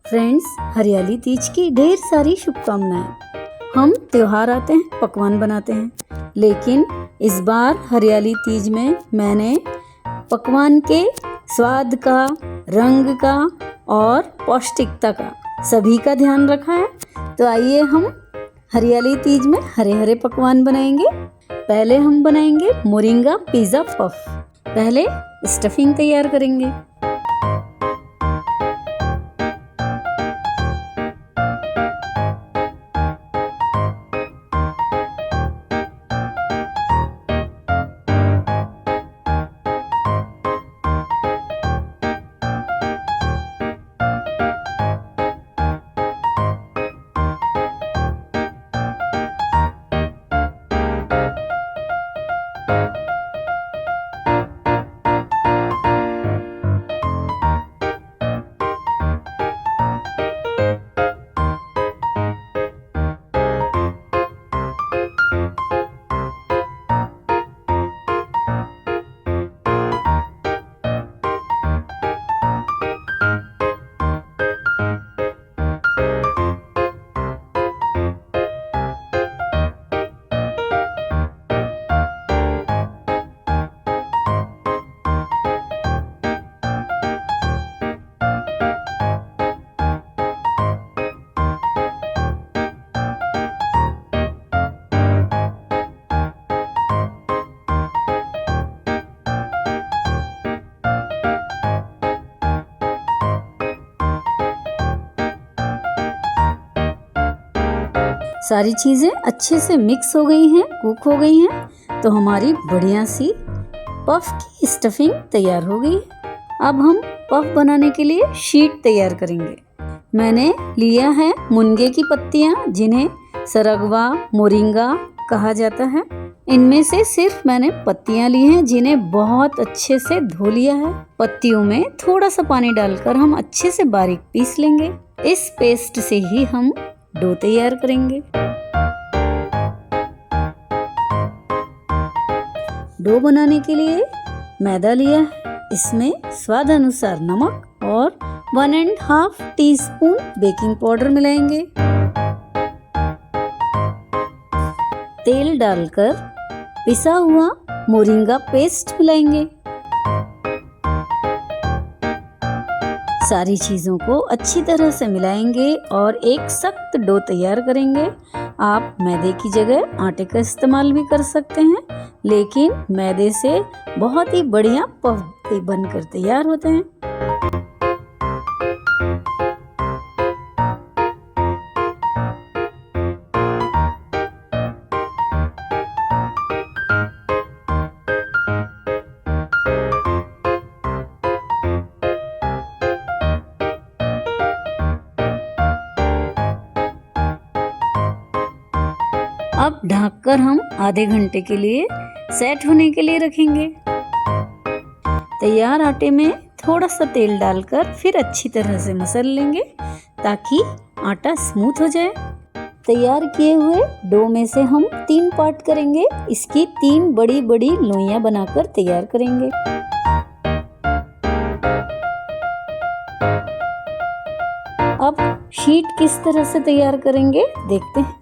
Friends, हरियाली तीज की ढेर सारी शुभकामनाएं। हम त्योहार आते हैं, पकवान बनाते हैं, लेकिन इस बार हरियाली तीज में मैंने पकवान के स्वाद का, रंग का और पौष्टिकता का सभी का ध्यान रखा है। तो आइए हम हरियाली तीज में हरे हरे पकवान बनाएंगे। पहले हम बनाएंगे मोरिंगा पिज़्ज़ा पफ। पहले स्टफिंग तैयार करेंगे। सारी चीज़ें अच्छे से मिक्स हो गई हैं, कुक हो गई हैं, तो हमारी बढ़िया सी पफ की स्टफिंग तैयार हो गई है। अब हम पफ बनाने के लिए शीट तैयार करेंगे। मैंने लिया है मुनगे की पत्तियाँ, जिन्हें सरगवा मोरिंगा कहा जाता है। इनमें से सिर्फ मैंने पत्तियाँ ली हैं, जिन्हें बहुत अच्छे से धो लिया है। पत्तियों में थोड़ा सा पानी डालकर हम अच्छे से बारीक पीस लेंगे। इस पेस्ट से ही हम डो तैयार करेंगे। डो बनाने के लिए मैदा लिया है, इसमें स्वाद अनुसार नमक और 1.5 टीस्पून बेकिंग पाउडर मिलाएंगे। तेल डालकर पिसा हुआ मोरिंगा पेस्ट मिलाएंगे। सारी चीज़ों को अच्छी तरह से मिलाएंगे और एक सख्त डो तैयार करेंगे। आप मैदे की जगह आटे का इस्तेमाल भी कर सकते हैं, लेकिन मैदे से बहुत ही बढ़िया पफ बनकर तैयार होते हैं। अब ढककर हम आधे घंटे के लिए सेट होने के लिए रखेंगे। तैयार आटे में थोड़ा सा तेल डालकर फिर अच्छी तरह से मसल लेंगे, ताकि आटा स्मूथ हो जाए। तैयार किए हुए डो में से हम 3 पार्ट करेंगे। इसकी 3 बड़ी बड़ी लोइयां बनाकर तैयार करेंगे। अब शीट किस तरह से तैयार करेंगे देखते हैं।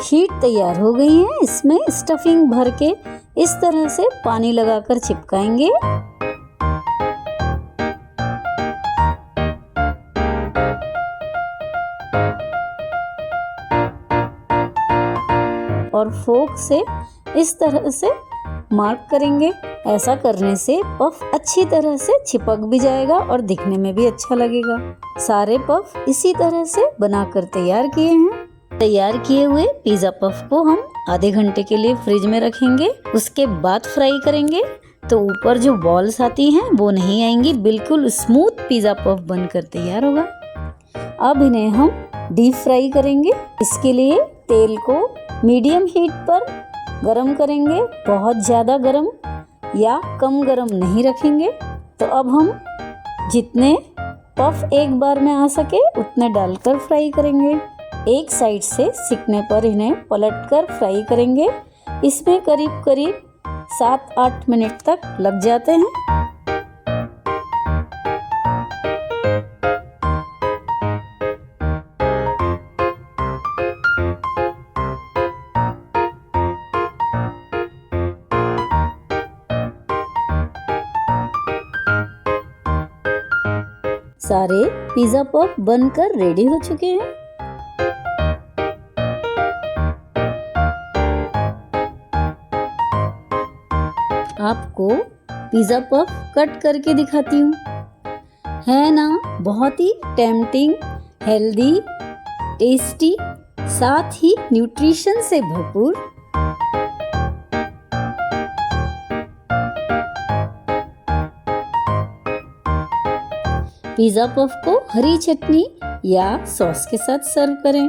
शीट तैयार हो गई है। इसमें स्टफिंग भर के इस तरह से पानी लगाकर चिपकाएंगे। और फोक से इस तरह से मार्क करेंगे। ऐसा करने से पफ अच्छी तरह से चिपक भी जाएगा और दिखने में भी अच्छा लगेगा। सारे पफ इसी तरह से बनाकर तैयार किए हैं। तैयार किए हुए पिज़्ज़ा पफ को हम आधे घंटे के लिए फ्रिज में रखेंगे, उसके बाद फ्राई करेंगे तो ऊपर जो बॉल्स आती हैं वो नहीं आएंगी, बिल्कुल स्मूथ पिज़्ज़ा पफ बनकर तैयार होगा। अब इन्हें हम डीप फ्राई करेंगे। इसके लिए तेल को मीडियम हीट पर गरम करेंगे, बहुत ज़्यादा गरम या कम गरम नहीं रखेंगे। तो अब हम जितने पफ एक बार में आ सके उतने डालकर फ्राई करेंगे। एक साइड से सिकने पर इन्हें पलटकर फ्राई करेंगे। इसमें करीब करीब 7-8 मिनट तक लग जाते हैं। सारे पिज़्ज़ा पफ बनकर रेडी हो चुके हैं। आपको पिज़्ज़ा पफ कट करके दिखाती हूँ। है ना बहुत ही टेम्पटिंग, हेल्दी, टेस्टी, साथ ही न्यूट्रिशन से भरपूर। पिज़्ज़ा पफ को हरी चटनी या सॉस के साथ सर्व करें।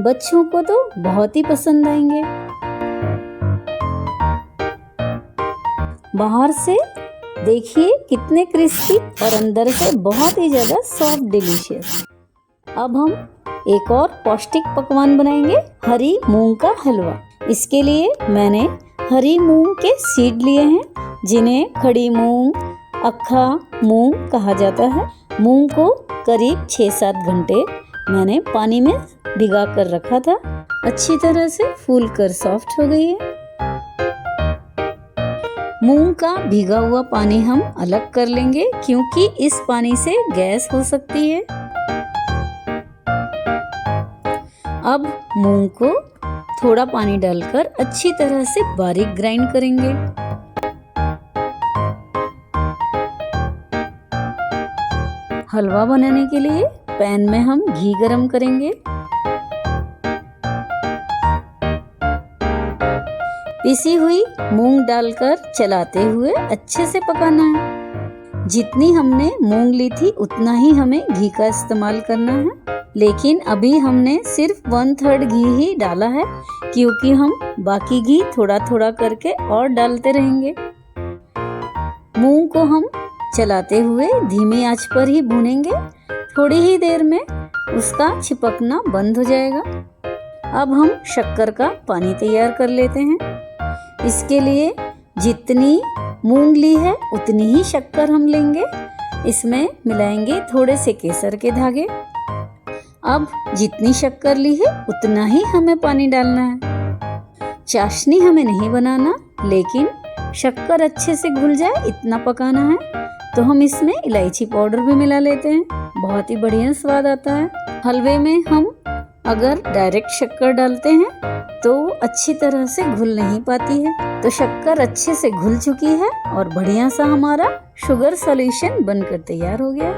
बच्चों को तो बहुत ही पसंद आएंगे। बाहर से देखिए कितने क्रिस्पी और अंदर से बहुत ही ज़्यादा सॉफ्ट डिलीशियस। अब हम एक और पौष्टिक पकवान बनाएंगे, हरी मूंग का हलवा। इसके लिए मैंने हरी मूंग के सीड लिए हैं, जिन्हें खड़ी मूंग, अक्खा मूंग कहा जाता है। मूंग को करीब 6-7 घंटे मैंने पानी में भिगा कर रखा था। अच्छी तरह से फूल कर सॉफ्ट हो गई है। मूंग का भीगा हुआ पानी हम अलग कर लेंगे, क्योंकि इस पानी से गैस हो सकती है। अब मूंग को थोड़ा पानी डालकर अच्छी तरह से बारीक ग्राइंड करेंगे। हलवा बनाने के लिए पैन में हम घी गरम करेंगे। पिसी हुई मूंग डालकर चलाते हुए अच्छे से पकाना है। जितनी हमने मूंग ली थी उतना ही हमें घी का इस्तेमाल करना है, लेकिन अभी हमने सिर्फ 1/3 घी ही डाला है, क्योंकि हम बाकी घी थोड़ा थोड़ा करके और डालते रहेंगे। मूंग को हम चलाते हुए धीमी आंच पर ही भूनेंगे। थोड़ी ही देर में उसका चिपकना बंद हो जाएगा। अब हम शक्कर का पानी तैयार कर लेते हैं। इसके लिए जितनी मूंग ली है उतनी ही शक्कर हम लेंगे। इसमें मिलाएंगे थोड़े से केसर के धागे। अब जितनी शक्कर ली है उतना ही हमें पानी डालना है। चाशनी हमें नहीं बनाना, लेकिन शक्कर अच्छे से घुल जाए इतना पकाना है। तो हम इसमें इलायची पाउडर भी मिला लेते हैं, बहुत ही बढ़िया स्वाद आता है। हलवे में हम अगर डायरेक्ट शक्कर डालते हैं तो अच्छी तरह से घुल नहीं पाती है। तो शक्कर अच्छे से घुल चुकी है और बढ़िया सा हमारा शुगर सॉल्यूशन बनकर तैयार हो गया।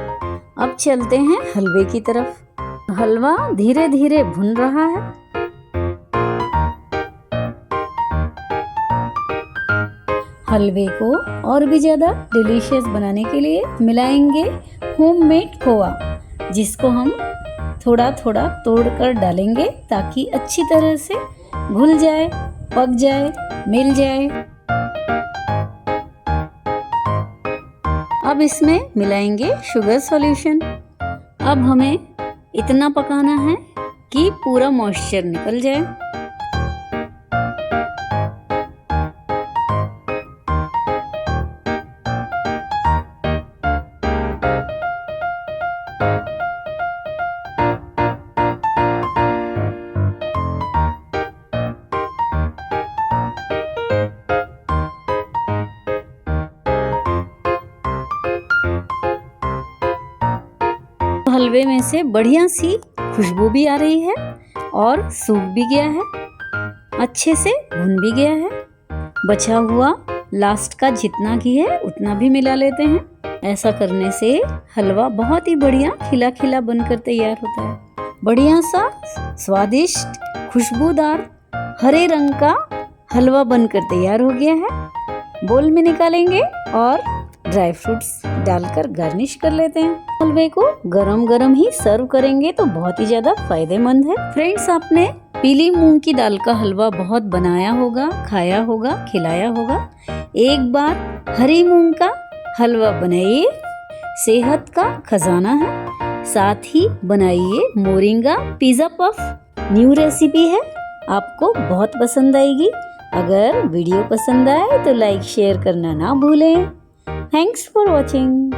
अब चलते हैं हलवे की तरफ। हलवा धीरे धीरे भुन रहा है। हलवे को और भी ज़्यादा डिलीशियस बनाने के लिए मिलाएंगे होममेड खोआ, जिसको हम थोड़ा थोड़ा तोड़कर डालेंगे ताकि अच्छी तरह से घुल जाए, पक जाए, मिल जाए। अब इसमें मिलाएंगे शुगर सॉल्यूशन। अब हमें इतना पकाना है कि पूरा मॉइस्चर निकल जाए। हलवे में से बढ़िया सी खुशबू भी आ रही है और सूख भी गया है, अच्छे से भुन भी गया है। बचा हुआ लास्ट का जितना घी है उतना भी मिला लेते हैं। ऐसा करने से हलवा बहुत ही बढ़िया खिला खिला बनकर तैयार होता है। बढ़िया सा स्वादिष्ट खुशबूदार हरे रंग का हलवा बनकर तैयार हो गया है। बोल में निकालेंगे और ड्राई फ्रूट्स डालकर गार्निश कर लेते हैं। हलवे को गरम गरम ही सर्व करेंगे तो बहुत ही ज्यादा फायदेमंद है। फ्रेंड्स, आपने पीली मूंग की दाल का हलवा बहुत बनाया होगा, खाया होगा, खिलाया होगा। एक बार हरी मूंग का हलवा बनाइए, सेहत का खजाना है। साथ ही बनाइए moringa pizza puff, new recipe है, आपको बहुत पसंद आएगी। अगर वीडियो पसंद आए तो लाइक शेयर करना ना भूलें। Thanks for watching.